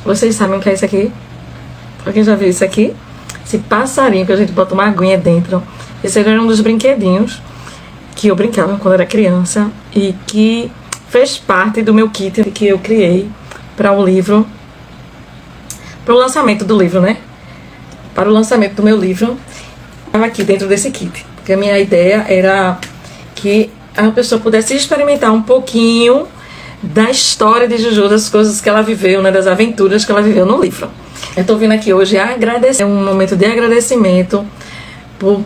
Vocês sabem o que é isso aqui? Alguém já viu isso aqui? Esse passarinho que a gente bota uma aguinha dentro. Esse era um dos brinquedinhos que eu brincava quando era criança e que fez parte do meu kit que eu criei para o livro, para o lançamento do livro, né? Para o lançamento do meu livro, estava aqui dentro desse kit. Porque a minha ideia era que a pessoa pudesse experimentar um pouquinho da história de Juju, das coisas que ela viveu, né? Das aventuras que ela viveu no livro. Eu tô vindo aqui hoje agradecer, é um momento de agradecimento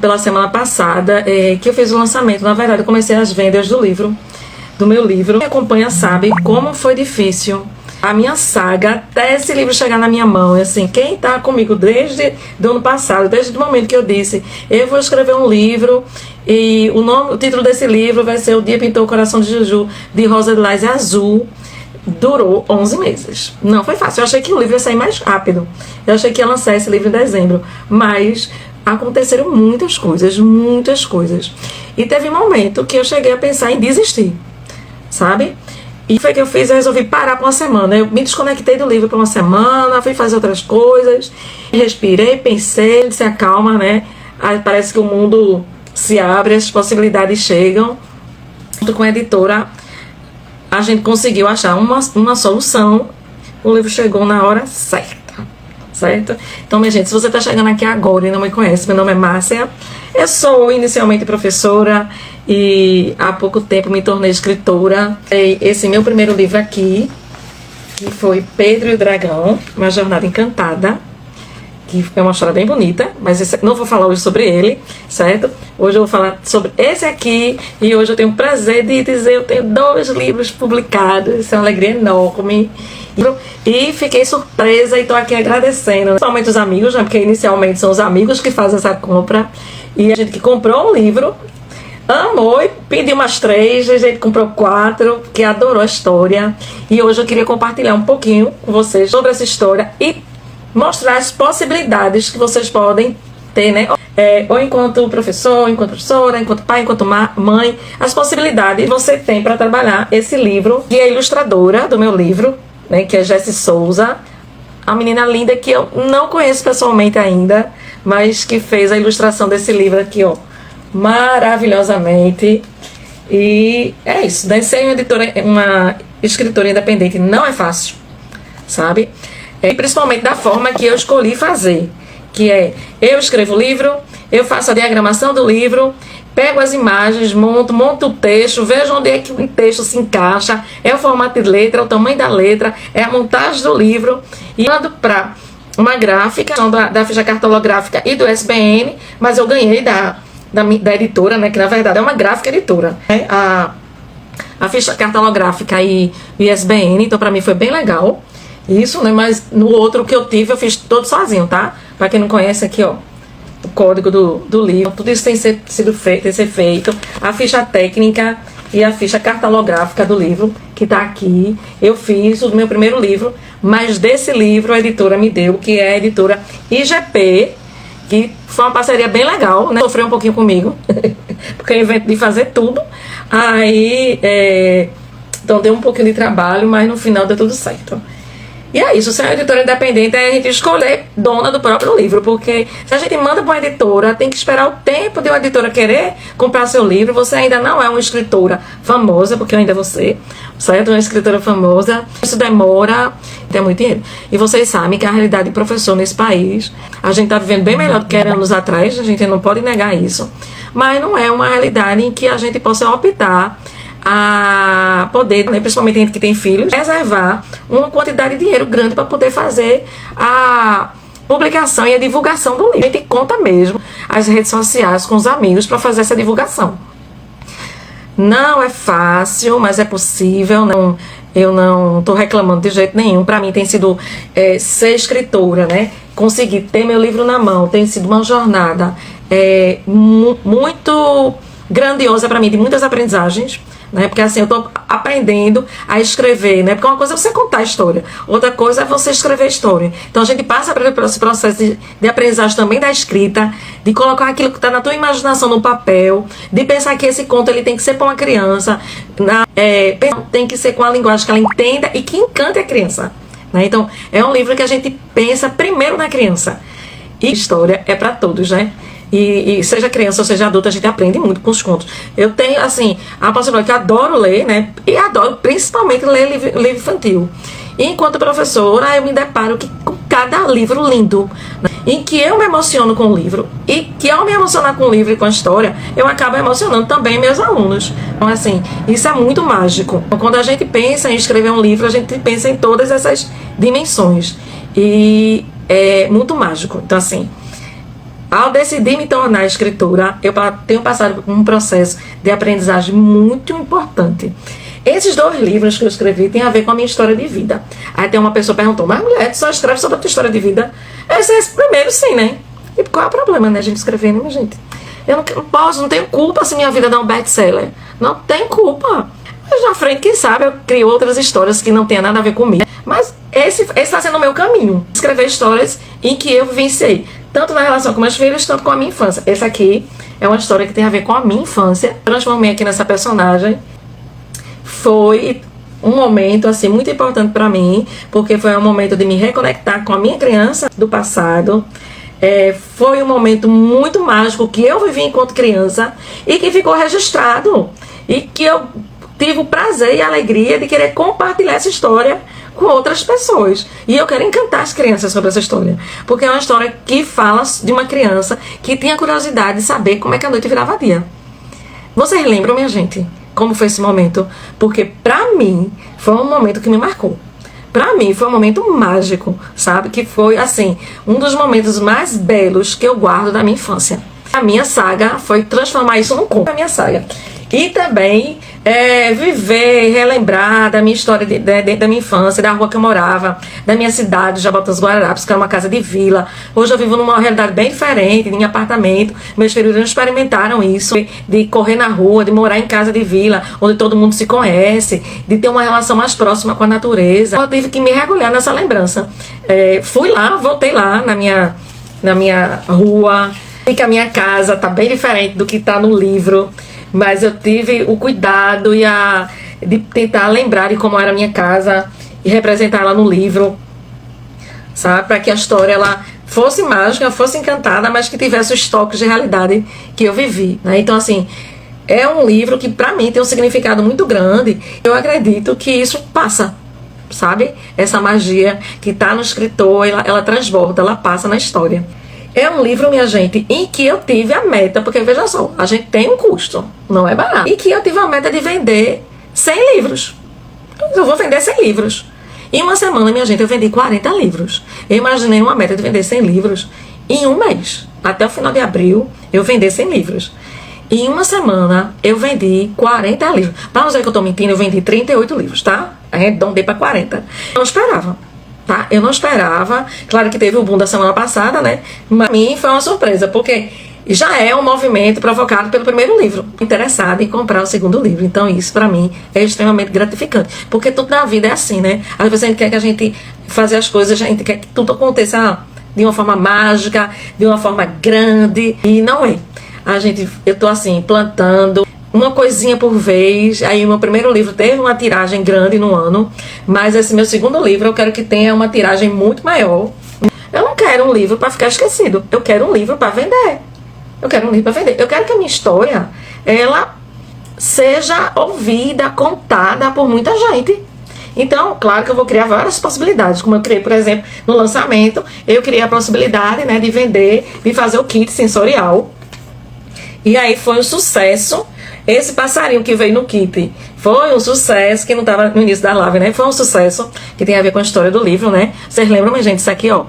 pela semana passada, que eu fiz o lançamento. Na verdade, eu comecei as vendas do meu livro. Quem acompanha sabe como foi difícil a minha saga até esse livro chegar na minha mão. Assim, quem tá comigo desde o ano passado, desde o momento que eu disse, eu vou escrever um livro e o título desse livro vai ser O Dia Pintou o Coração de Juju, de Rosa de Lás Azul. Durou 11 meses. Não foi fácil. Eu achei que o livro ia sair mais rápido. Eu achei que ia lançar esse livro em dezembro. Mas aconteceram muitas coisas, muitas coisas. E teve um momento que eu cheguei a pensar em desistir, sabe? E foi que eu fiz, eu resolvi parar por uma semana. Eu me desconectei do livro por uma semana, fui fazer outras coisas, respirei, pensei, se acalma, né? Aí parece que o mundo se abre, as possibilidades chegam. Junto com a editora, a gente conseguiu achar uma solução. O livro chegou na hora certa. Certo? Então, minha gente, se você está chegando aqui agora e não me conhece, meu nome é Márcia. Eu sou inicialmente professora e há pouco tempo me tornei escritora. Esse meu primeiro livro aqui, que foi Pedro e o Dragão, Uma Jornada Encantada, que é uma história bem bonita, mas não vou falar hoje sobre ele, certo? Hoje eu vou falar sobre esse aqui, e hoje eu tenho o prazer de dizer, eu tenho 2 livros publicados, isso é uma alegria enorme. E fiquei surpresa e estou aqui agradecendo, principalmente os amigos, né? Porque inicialmente são os amigos que fazem essa compra, e a gente que comprou um livro, amou e pediu umas 3, a gente comprou 4, que adorou a história, e hoje eu queria compartilhar um pouquinho com vocês sobre essa história e mostrar as possibilidades que vocês podem ter, né? Ou enquanto professor, enquanto professora, enquanto pai, enquanto mãe, as possibilidades que você tem para trabalhar esse livro. E a ilustradora do meu livro, né, que é Jessi Souza, a menina linda que eu não conheço pessoalmente ainda, mas que fez a ilustração desse livro aqui, ó, maravilhosamente. E é isso, né? Ser uma escritora independente não é fácil, sabe? Principalmente da forma que eu escolhi fazer, que é, eu escrevo o livro, eu faço a diagramação do livro, pego as imagens, monto o texto, vejo onde é que o texto se encaixa, é o formato de letra, é o tamanho da letra, é a montagem do livro, e mando para uma gráfica da ficha cartolográfica e do SBN, mas eu ganhei da editora, né, que na verdade é uma gráfica editora, né, a ficha cartolográfica e o ISBN, então para mim foi bem legal. Isso, né? Mas no outro que eu tive, eu fiz todo sozinho, tá? Pra quem não conhece aqui, ó, o código do livro. Tudo isso tem que ser feito. A ficha técnica e a ficha cartolográfica do livro, que tá aqui. Eu fiz o meu primeiro livro, mas desse livro a editora me deu, que é a editora IGP, que foi uma parceria bem legal, né? Sofreu um pouquinho comigo, porque eu invento de fazer tudo. Aí, então deu um pouquinho de trabalho, mas no final deu tudo certo. E é isso, ser uma editora independente é a gente escolher dona do próprio livro, porque se a gente manda para uma editora, tem que esperar o tempo de uma editora querer comprar seu livro. Você ainda não é uma escritora famosa, porque eu ainda vou ser, certo? Uma escritora famosa, isso demora, tem muito dinheiro. E vocês sabem que a realidade de professor nesse país, a gente está vivendo bem melhor do que era anos atrás, a gente não pode negar isso, mas não é uma realidade em que a gente possa optar a poder, né, principalmente gente que tem filhos, reservar uma quantidade de dinheiro grande para poder fazer a publicação e a divulgação do livro. A gente conta mesmo as redes sociais com os amigos para fazer essa divulgação. Não é fácil, mas é possível. Eu não estou reclamando de jeito nenhum. Para mim tem sido ser escritora, né? Conseguir ter meu livro na mão tem sido uma jornada muito grandiosa para mim, de muitas aprendizagens. né? Porque assim, eu tô aprendendo a escrever, né? Porque uma coisa é você contar a história, outra coisa é você escrever a história. Então a gente passa por esse processo de aprendizagem também da escrita, de colocar aquilo que está na tua imaginação no papel, de pensar que esse conto ele tem que ser para uma criança, tem que ser com a linguagem que ela entenda e que encante a criança, né? Então é um livro que a gente pensa primeiro na criança. E história é para todos, né? E seja criança ou seja adulta, a gente aprende muito com os contos. Eu tenho, assim, a possibilidade que eu adoro ler, né? E adoro principalmente ler livro infantil. E enquanto professora, eu me deparo com cada livro lindo, né? Em que eu me emociono com o livro. E que ao me emocionar com o livro e com a história, eu acabo emocionando também meus alunos. Então, assim, isso é muito mágico. Então, quando a gente pensa em escrever um livro, a gente pensa em todas essas dimensões. E é muito mágico. Então, assim, ao decidir me tornar escritora, eu tenho passado por um processo de aprendizagem muito importante. Esses 2 livros que eu escrevi têm a ver com a minha história de vida. Aí tem uma pessoa que perguntou, mas mulher, tu só escreve sobre a tua história de vida? Esse primeiro sim, né? E qual é o problema, né, a gente escrever, né, minha gente? Eu não posso, não tenho culpa se minha vida dá um best-seller. Não tem culpa. Mas na frente, quem sabe, eu crio outras histórias que não tenham nada a ver comigo. Mas esse está sendo o meu caminho. Escrever histórias em que eu vivenciei, tanto na relação com meus filhos, tanto com a minha infância. Essa aqui é uma história que tem a ver com a minha infância. Transformei aqui nessa personagem. Foi um momento, assim, muito importante para mim, porque foi um momento de me reconectar com a minha criança do passado. Foi um momento muito mágico que eu vivi enquanto criança e que ficou registrado. E que eu tive o prazer e a alegria de querer compartilhar essa história com outras pessoas. E eu quero encantar as crianças sobre essa história, porque é uma história que fala de uma criança que tinha curiosidade de saber como é que a noite virava dia. Vocês lembram, minha gente, como foi esse momento? Porque pra mim foi um momento que me marcou. Pra mim foi um momento mágico, sabe? Que foi, assim, um dos momentos mais belos que eu guardo da minha infância. A minha saga foi transformar isso num conto. A minha saga. E também viver, relembrar da minha história da minha infância, da rua que eu morava, da minha cidade, Jabotão dos Guararapes, que era uma casa de vila. Hoje eu vivo numa realidade bem diferente, em apartamento. Meus filhos não experimentaram isso, de correr na rua, de morar em casa de vila, onde todo mundo se conhece, de ter uma relação mais próxima com a natureza. Eu tive que me mergulhar nessa lembrança. Fui lá, voltei lá na minha rua, e que a minha casa tá bem diferente do que tá no livro. Mas eu tive o cuidado de tentar lembrar de como era a minha casa e representar ela no livro, sabe? Para que a história ela fosse mágica, fosse encantada, mas que tivesse os toques de realidade que eu vivi, né? Então, assim, é um livro que para mim tem um significado muito grande. Eu acredito que isso passa, sabe? Essa magia que tá no escritor, ela transborda, ela passa na história. É um livro, minha gente, em que eu tive a meta, porque veja só, a gente tem um custo, não é barato. E que eu tive a meta de vender 100 livros. Eu vou vender 100 livros. Em uma semana, minha gente, eu vendi 40 livros. Eu imaginei uma meta de vender 100 livros em um mês. Até o final de abril, eu vender 100 livros. E em uma semana, eu vendi 40 livros. Para não dizer que eu tô mentindo, eu vendi 38 livros, tá? Arredondei para 40. Eu não esperava. Tá? Eu não esperava, claro que teve o boom da semana passada, né? Mas pra mim foi uma surpresa, porque já é um movimento provocado pelo primeiro livro, interessado em comprar o segundo livro. Então isso pra mim é extremamente gratificante, porque tudo na vida é assim, né? Às vezes a gente quer que a gente fazer as coisas, a gente quer que tudo aconteça de uma forma mágica, de uma forma grande, e não é. Eu tô assim, plantando uma coisinha por vez. Aí o meu primeiro livro teve uma tiragem grande no ano, mas esse meu segundo livro eu quero que tenha uma tiragem muito maior. Eu não quero um livro para ficar esquecido, eu quero um livro para vender. Eu quero um livro para vender. Eu quero que a minha história ela seja ouvida, contada por muita gente. Então, claro que eu vou criar várias possibilidades, como eu criei, por exemplo, no lançamento, eu criei a possibilidade, né, de vender, de fazer o kit sensorial. E aí foi um sucesso. Esse passarinho que veio no kit foi um sucesso, que não estava no início da live, né? Foi um sucesso que tem a ver com a história do livro, né? Vocês lembram, minha gente, isso aqui, ó.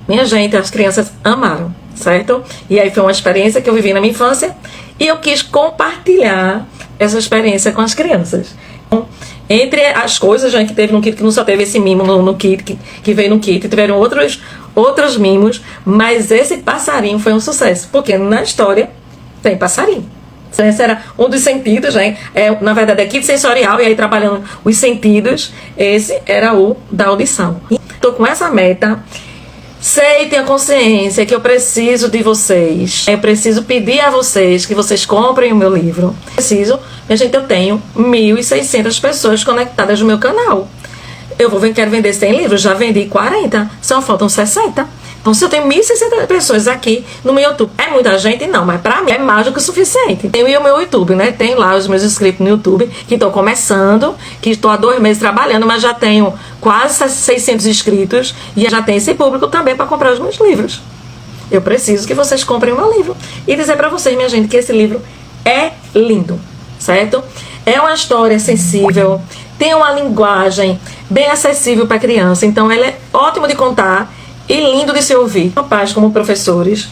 Minha gente, as crianças amaram, certo? E aí foi uma experiência que eu vivi na minha infância e eu quis compartilhar essa experiência com as crianças. Então, entre as coisas, gente, que teve no kit, que não só teve esse mimo no kit, que veio no kit, tiveram outros mimos, mas esse passarinho foi um sucesso, porque na história tem passarinho. Esse era um dos sentidos, né? Na verdade, é kit sensorial, e aí trabalhando os sentidos, esse era o da audição. Estou com essa meta. Sei e tenha consciência que eu preciso de vocês. Eu preciso pedir a vocês que vocês comprem o meu livro. Minha gente, eu tenho 1.600 pessoas conectadas no meu canal. Quero vender 100 livros, já vendi 40, só faltam 60. Então, se eu tenho 1.600 pessoas aqui no meu YouTube, é muita gente? Não, mas pra mim é mais do que o suficiente. Tem o meu YouTube, né? Tem lá os meus inscritos no YouTube, que estou começando, que estou há 2 meses trabalhando, mas já tenho quase 600 inscritos e já tem esse público também para comprar os meus livros. Eu preciso que vocês comprem o meu livro. E dizer para vocês, minha gente, que esse livro é lindo, certo? É uma história sensível, tem uma linguagem bem acessível para criança, então ele é ótimo de contar e lindo de se ouvir. Pais como professores,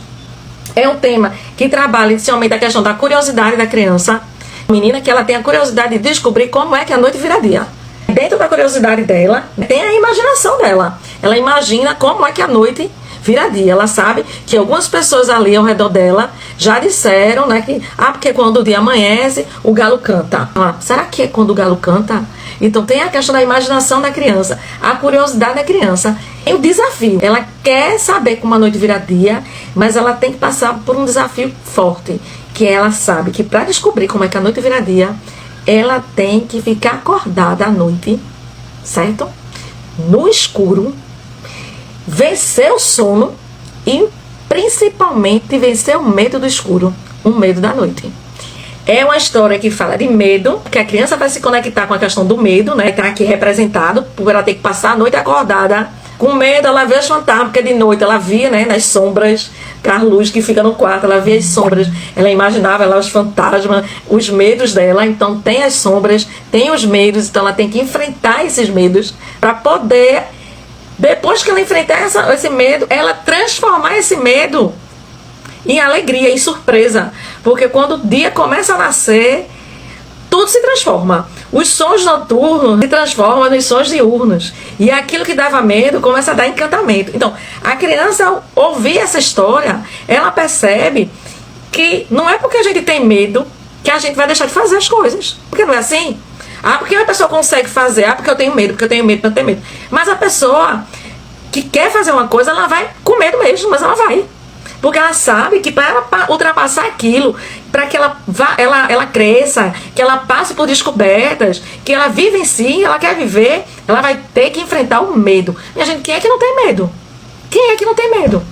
é um tema que trabalha inicialmente a questão da curiosidade da criança. A menina que ela tem a curiosidade de descobrir como é que a noite vira dia. Dentro da curiosidade dela, tem a imaginação dela. Ela imagina como é que a noite vira dia. Ela sabe que algumas pessoas ali ao redor dela já disseram, né, que porque quando o dia amanhece, o galo canta. Será que é quando o galo canta? Então tem a questão da imaginação da criança, a curiosidade da criança. E o desafio, ela quer saber como a noite vira dia, mas ela tem que passar por um desafio forte, que ela sabe que para descobrir como é que a noite vira dia, ela tem que ficar acordada à noite, certo? No escuro, vencer o sono e principalmente vencer o medo do escuro, o medo da noite. É uma história que fala de medo, que a criança vai se conectar com a questão do medo, né? Está aqui representado, por ela ter que passar a noite acordada. Com medo, ela vê os fantasmas, porque de noite ela via, né, nas sombras, com a luz que fica no quarto, ela via as sombras, ela imaginava lá os fantasmas, os medos dela. Então tem as sombras, tem os medos, então ela tem que enfrentar esses medos para poder, depois que ela enfrentar esse medo, ela transformar esse medo em alegria, em surpresa. Porque quando o dia começa a nascer, tudo se transforma. Os sons noturnos se transformam nos sons diurnos. E aquilo que dava medo começa a dar encantamento. Então, a criança, ao ouvir essa história, ela percebe que não é porque a gente tem medo que a gente vai deixar de fazer as coisas. Porque não é assim? Porque a pessoa consegue fazer. Porque eu tenho medo, porque eu tenho medo, porque eu tenho medo. Mas a pessoa que quer fazer uma coisa, ela vai com medo mesmo, mas ela vai. Porque ela sabe que para ela ultrapassar aquilo, para que ela cresça, que ela passe por descobertas, que ela vive em si, ela quer viver, ela vai ter que enfrentar o medo. Minha gente, quem é que não tem medo? Quem é que não tem medo?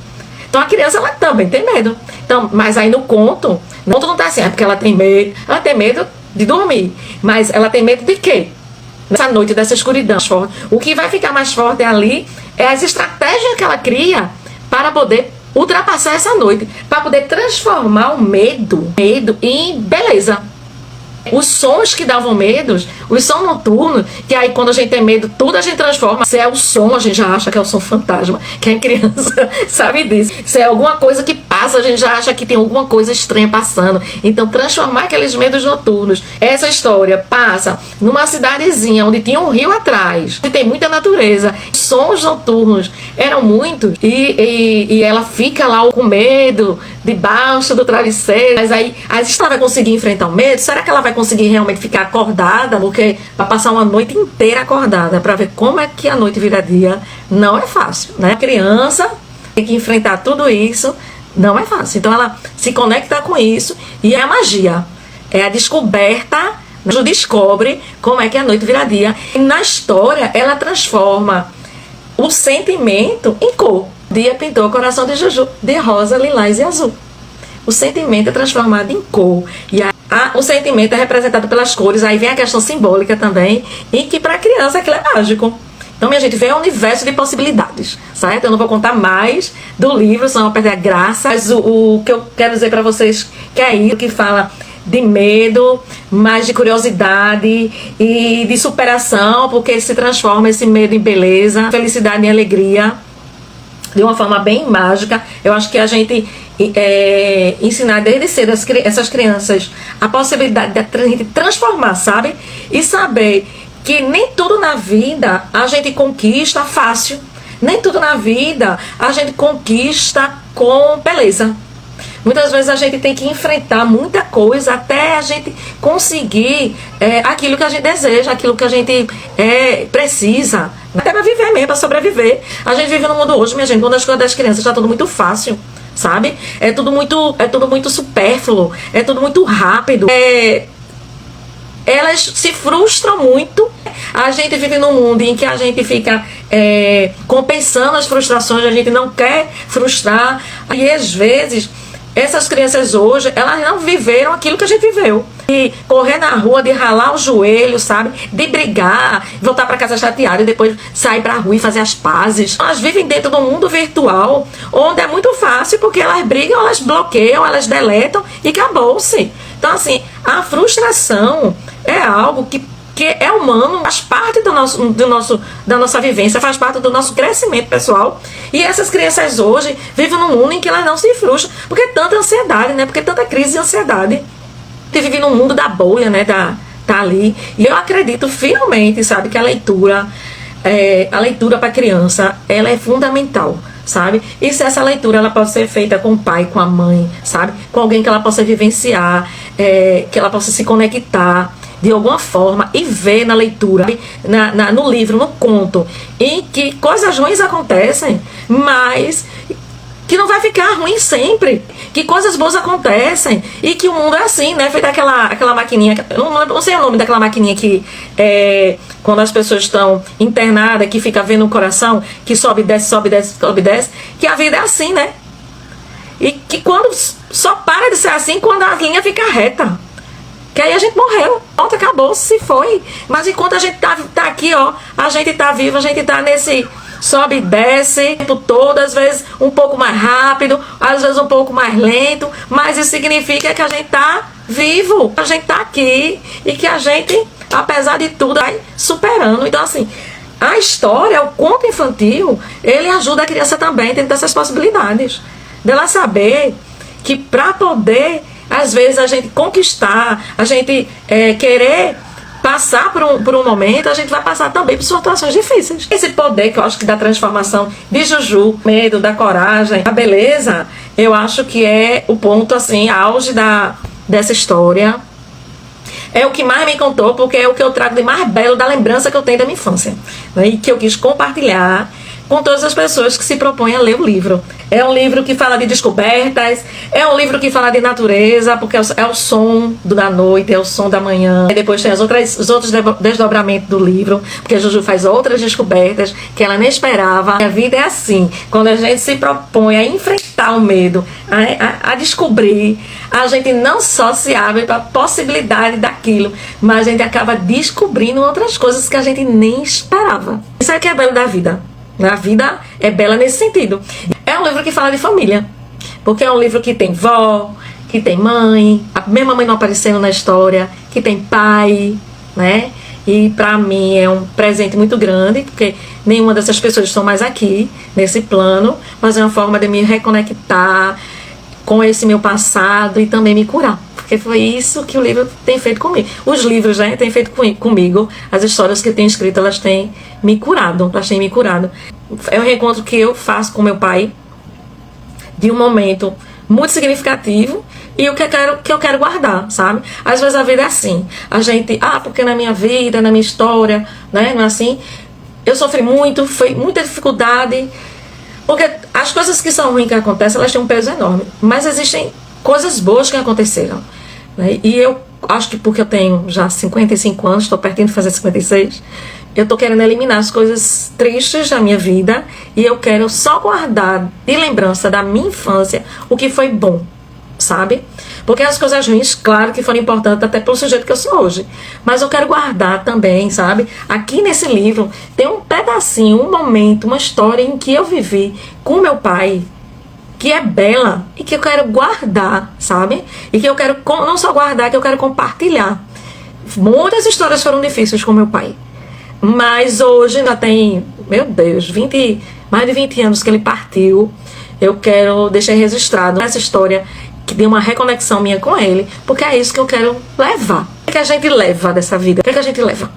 Então a criança, ela também tem medo. Então, mas aí no conto não tá assim, porque ela tem medo de dormir. Mas ela tem medo de quê? Nessa noite, dessa escuridão. O que vai ficar mais forte ali é as estratégias que ela cria para poder ultrapassar essa noite, para poder transformar o medo em beleza. Os sons que davam medos, os sons noturnos, que aí quando a gente tem medo, tudo a gente transforma. Se é o som, a gente já acha que é o som fantasma. Quem é criança sabe disso. Se é alguma coisa que passa, a gente já acha que tem alguma coisa estranha passando. Então, transformar aqueles medos noturnos. Essa história passa numa cidadezinha onde tinha um rio atrás, onde tem muita natureza. Sons noturnos eram muitos. E ela fica lá com medo, debaixo do travesseiro. Mas aí, ela vai conseguir enfrentar o medo? Será que ela vai conseguir realmente ficar acordada? Porque para passar uma noite inteira acordada para ver como é que a noite vira dia não é fácil, né? A criança tem que enfrentar tudo isso, não é fácil. Então ela se conecta com isso e é a magia, é a descoberta. Ela descobre como é que a noite vira dia. E na história ela transforma o sentimento em cor. O dia pintou o coração de Juju de rosa, lilás e azul. O sentimento é transformado em cor. E o sentimento é representado pelas cores. Aí vem a questão simbólica também, e que para a criança aquilo é mágico. Então, minha gente, vem um universo de possibilidades, certo? Eu não vou contar mais do livro, senão eu vou perder a graça. Mas o que eu quero dizer para vocês que é isso, que fala de medo, mas de curiosidade e de superação, porque se transforma esse medo em beleza, felicidade em alegria, de uma forma bem mágica. Eu acho que a gente ensinar desde cedo essas crianças a possibilidade de a gente transformar, sabe? E saber que nem tudo na vida a gente conquista fácil, Nem tudo na vida a gente conquista com beleza. Muitas vezes a gente tem que enfrentar muita coisa até a gente conseguir aquilo que a gente deseja, aquilo que a gente precisa. Até para viver mesmo, para sobreviver. A gente vive no mundo hoje, minha gente, quando as coisas das crianças está tudo muito fácil, sabe? É tudo muito supérfluo, é tudo muito rápido. Elas se frustram muito. A gente vive num mundo em que a gente fica compensando as frustrações, a gente não quer frustrar. E às vezes essas crianças hoje, elas não viveram aquilo que a gente viveu. De correr na rua, de ralar o joelho, sabe? De brigar, voltar para casa chateada e depois sair para a rua e fazer as pazes. Elas vivem dentro do mundo virtual, onde é muito fácil, porque elas brigam, elas bloqueiam, elas deletam e acabou-se. Então, assim, a frustração é algo que é humano, faz parte da nossa vivência, faz parte do nosso crescimento pessoal. E essas crianças hoje vivem num mundo em que elas não se frustram, porque tanta ansiedade, né? Porque tanta crise de ansiedade. Você vive num mundo da bolha, né? Tá ali. E eu acredito fielmente, sabe, que a leitura para criança, ela é fundamental, sabe? E se essa leitura ela pode ser feita com o pai, com a mãe, sabe? Com alguém que ela possa vivenciar, que ela possa se conectar de alguma forma e ver na leitura, no livro, no conto, em que coisas ruins acontecem, mas que não vai ficar ruim sempre, que coisas boas acontecem e que o mundo é assim, né? Feita aquela maquininha, não sei o nome daquela maquininha que quando as pessoas estão internadas, que fica vendo o coração, que sobe, desce, sobe, desce, sobe, desce, que a vida é assim, né? E que quando só para de ser assim quando a linha fica reta. Que aí a gente morreu, pronto, acabou, se foi. Mas enquanto a gente tá aqui, ó, a gente tá vivo, a gente tá nesse sobe e desce o tempo todo, às vezes um pouco mais rápido, às vezes um pouco mais lento, mas isso significa que a gente tá vivo, a gente tá aqui e que a gente, apesar de tudo, vai superando. Então, assim, a história, o conto infantil, ele ajuda a criança também dentro dessas possibilidades, dela saber que para poder, às vezes, a gente conquistar, a gente querer passar por um momento, a gente vai passar também por situações difíceis. Esse poder que eu acho que da transformação de Juju, medo, da coragem, a beleza, eu acho que é o ponto, assim, auge dessa história. É o que mais me encantou, porque é o que eu trago de mais belo da lembrança que eu tenho da minha infância, né? E que eu quis compartilhar com todas as pessoas que se propõem a ler o livro. É um livro que fala de descobertas, é um livro que fala de natureza, porque é o som da noite, é o som da manhã. E depois tem os outros desdobramentos do livro, porque a Juju faz outras descobertas que ela nem esperava. A vida é assim, quando a gente se propõe a enfrentar o medo, a descobrir, a gente não só se abre para a possibilidade daquilo, mas a gente acaba descobrindo outras coisas que a gente nem esperava. Isso é o que é belo da vida. A vida é bela nesse sentido. É um livro que fala de família, porque é um livro que tem vó, que tem mãe, a mesma mãe não aparecendo na história, que tem pai, né? E pra mim é um presente muito grande, porque nenhuma dessas pessoas estão mais aqui, nesse plano, mas é uma forma de me reconectar com esse meu passado e também me curar. Porque foi isso que o livro tem feito comigo. Os livros, né, têm feito comigo. As histórias que eu tenho escrito, elas têm me curado. É um reencontro que eu faço com meu pai, de um momento muito significativo, e o que eu quero guardar, sabe? Às vezes a vida é assim. A gente, porque na minha vida, na minha história, né, não é assim? Eu sofri muito, foi muita dificuldade. Porque as coisas que são ruins que acontecem, elas têm um peso enorme. Mas existem coisas boas que aconteceram, né? E eu acho que porque eu tenho já 55 anos, estou pertinho de fazer 56, eu estou querendo eliminar as coisas tristes da minha vida e eu quero só guardar de lembrança da minha infância o que foi bom, sabe? Porque as coisas ruins, claro que foram importantes até pelo sujeito que eu sou hoje, mas eu quero guardar também, sabe? Aqui nesse livro tem um pedacinho, um momento, uma história em que eu vivi com meu pai, que é bela e que eu quero guardar, sabe? E que eu quero não só guardar, que eu quero compartilhar. Muitas histórias foram difíceis com meu pai, mas hoje ainda tem, meu Deus, mais de 20 anos que ele partiu. Eu quero deixar registrado essa história que deu uma reconexão minha com ele, porque é isso que eu quero levar. O que a gente leva dessa vida? O que a gente leva?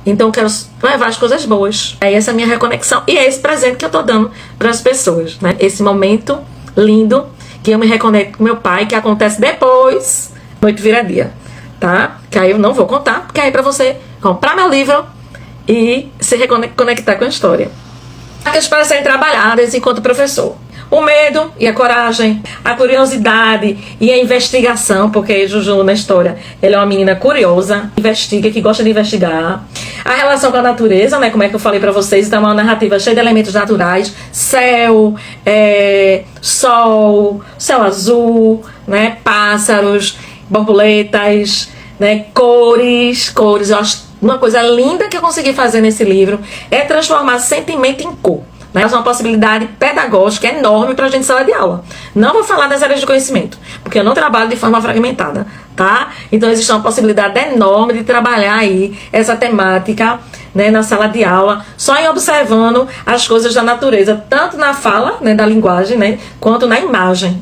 Então eu quero levar as coisas boas. É essa a minha reconexão e é esse presente que eu tô dando para as pessoas, né? Esse momento lindo que eu me reconecto com meu pai, que acontece depois, noite vira dia, tá? Que aí eu não vou contar, porque aí é pra você comprar meu livro e se reconectar com a história. Para serem trabalhadas enquanto professor. O medo e a coragem, a curiosidade e a investigação, porque Juju na história, ela é uma menina curiosa, investiga, que gosta de investigar. A relação com a natureza, né, como é que eu falei pra vocês, então é uma narrativa cheia de elementos naturais, céu, sol, céu azul, né, pássaros, borboletas, né, cores, eu acho uma coisa linda que eu consegui fazer nesse livro é transformar sentimento em cor. Né? É uma possibilidade pedagógica enorme para a gente em sala de aula. Não vou falar das áreas de conhecimento, porque eu não trabalho de forma fragmentada, tá? Então existe uma possibilidade enorme de trabalhar aí essa temática, né, na sala de aula, só em observando as coisas da natureza, tanto na fala, né, da linguagem, né, quanto na imagem.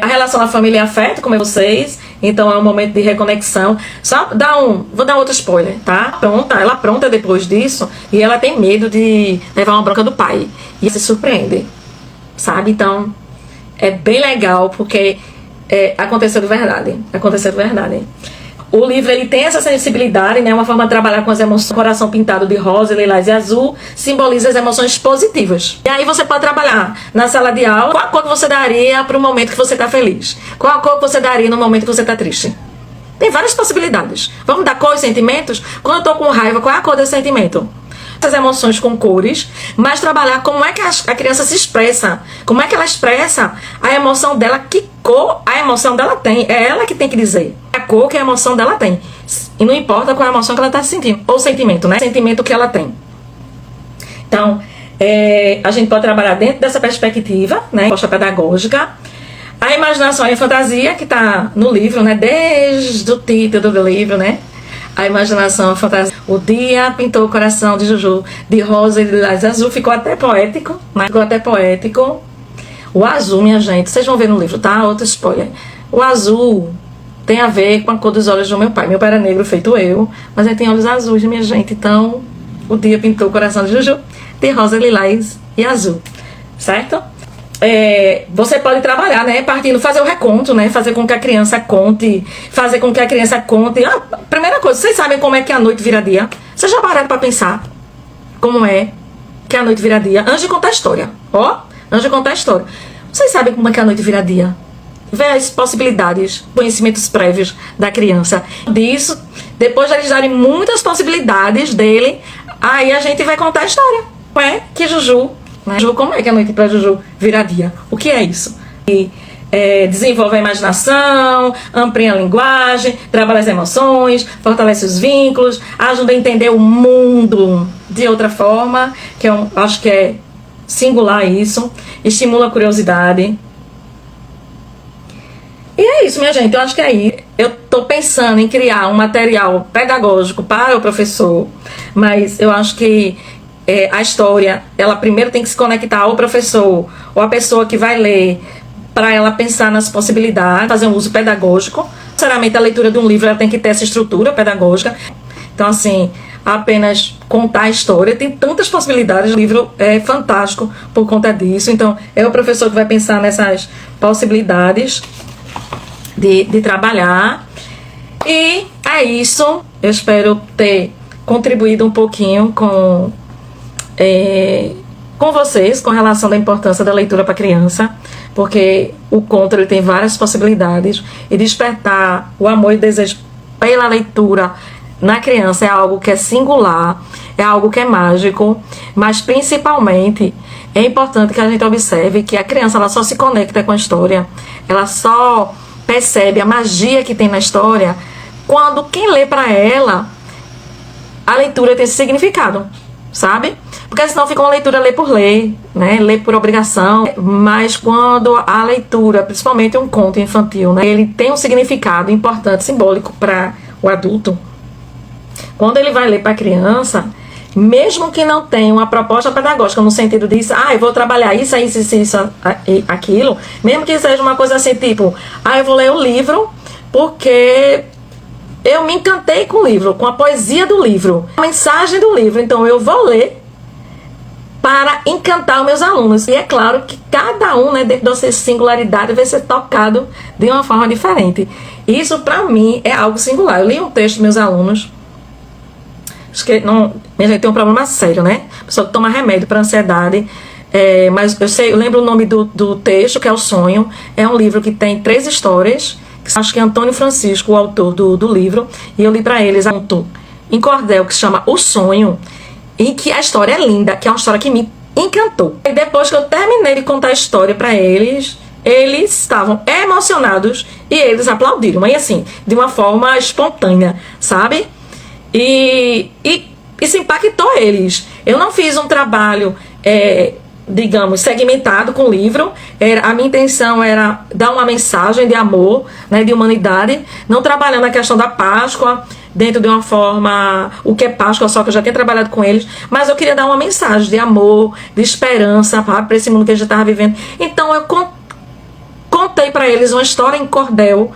A relação da família e afeto, como é vocês, então é um momento de reconexão. Vou dar outro spoiler, tá? Ela pronta depois disso e ela tem medo de levar uma bronca do pai e se surpreende, sabe? Então é bem legal porque aconteceu de verdade. O livro ele tem essa sensibilidade, né? Uma forma de trabalhar com as emoções. O coração pintado de rosa, lilás e azul simboliza as emoções positivas. E aí você pode trabalhar na sala de aula. Qual a cor que você daria para o momento que você está feliz? Qual a cor que você daria no momento que você está triste? Tem várias possibilidades. Vamos dar cor e sentimentos? Quando eu estou com raiva, qual é a cor desse sentimento? Essas emoções com cores, mas trabalhar como é que a criança se expressa, como é que ela expressa a emoção dela, que cor a emoção dela tem, é ela que tem que dizer a cor que a emoção dela tem, e não importa qual é a emoção que ela está sentindo, ou sentimento, né, sentimento que ela tem. Então, a gente pode trabalhar dentro dessa perspectiva, né, proposta pedagógica, a imaginação e a fantasia, que está no livro, né, desde o título do livro, né, a imaginação, a fantasia. O dia pintou o coração de Juju de rosa e de lilás azul. Ficou até poético, né? O azul, minha gente, vocês vão ver no livro, tá? Outro spoiler. O azul tem a ver com a cor dos olhos do meu pai. Meu pai era negro, feito eu, mas ele tem olhos azuis, minha gente. Então, o dia pintou o coração de Juju de rosa, lilás e azul. Certo? Você pode trabalhar, né, partindo, fazer o reconto, né, fazer com que a criança conte, primeira coisa, vocês sabem como é que a noite vira dia? Vocês já pararam para pensar como é que a noite vira dia? Antes de contar a história, vocês sabem como é que a noite vira dia? Vê as possibilidades, conhecimentos prévios da criança. Disso, depois de eles darem muitas possibilidades dele, aí a gente vai contar a história. Como é que Juju, né? Como é que a noite para Juju vira dia? O que é isso? E desenvolve a imaginação, amplia a linguagem, trabalha as emoções, fortalece os vínculos, ajuda a entender o mundo de outra forma, que acho que é singular isso, estimula a curiosidade. E é isso, minha gente, eu acho que aí eu tô pensando em criar um material pedagógico para o professor, mas eu acho que a história, ela primeiro tem que se conectar ao professor ou à pessoa que vai ler, para ela pensar nas possibilidades, fazer um uso pedagógico. Sinceramente, a leitura de um livro ela tem que ter essa estrutura pedagógica. Então, assim, apenas contar a história tem tantas possibilidades. O livro é fantástico por conta disso. Então, é o professor que vai pensar nessas possibilidades de trabalhar. E é isso. Eu espero ter contribuído um pouquinho com vocês, com relação da importância da leitura para criança, porque o conto ele tem várias possibilidades e despertar o amor e desejo pela leitura na criança é algo que é singular, é algo que é mágico, mas principalmente é importante que a gente observe que a criança ela só se conecta com a história, ela só percebe a magia que tem na história quando quem lê para ela a leitura tem esse significado, sabe? Porque senão fica uma leitura ler por ler, né? Ler por obrigação. Mas quando a leitura, principalmente um conto infantil, né? Ele tem um significado importante, simbólico para o adulto. Quando ele vai ler para a criança, mesmo que não tenha uma proposta pedagógica no sentido de eu vou trabalhar isso, aquilo, mesmo que seja uma coisa assim, tipo, eu vou ler o livro porque eu me encantei com o livro, com a poesia do livro, a mensagem do livro. Então eu vou ler para encantar os meus alunos. E é claro que cada um, né, dentro da sua singularidade, vai ser tocado de uma forma diferente. Isso, para mim, é algo singular. Eu li um texto dos meus alunos. Acho que não, minha gente tem um problema sério, né? A pessoa que toma remédio para ansiedade. Mas eu lembro o nome do texto, que é O Sonho. É um livro que tem 3 histórias. Que acho que é Antônio Francisco, o autor do livro. E eu li para eles em cordel, que se chama O Sonho. E que a história é linda, que é uma história que me encantou. E depois que eu terminei de contar a história para eles, eles estavam emocionados e eles aplaudiram. Mas assim, de uma forma espontânea, sabe? E isso impactou eles. Eu não fiz um trabalho, digamos, segmentado com o livro. A minha intenção era dar uma mensagem de amor, né, de humanidade, não trabalhando a questão da Páscoa dentro de uma forma, o que é Páscoa, só que eu já tinha trabalhado com eles, mas eu queria dar uma mensagem de amor, de esperança para esse mundo que a gente estava vivendo. Então eu contei para eles uma história em cordel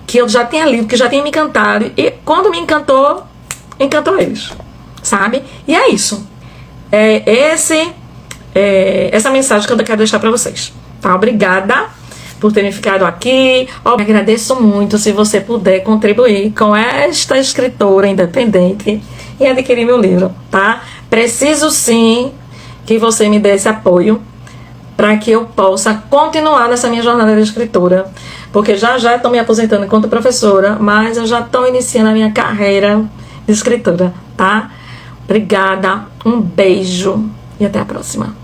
que eu já tinha lido, que já tinha me encantado, e quando me encantou eles, sabe? E é isso. Essa mensagem que eu quero deixar para vocês, tá? Obrigada por terem ficado aqui. Agradeço muito se você puder contribuir com esta escritora independente e adquirir meu livro, tá? Preciso sim que você me dê esse apoio para que eu possa continuar nessa minha jornada de escritora, porque já estou me aposentando enquanto professora, mas eu já estou iniciando a minha carreira de escritora, tá? Obrigada, um beijo e até a próxima.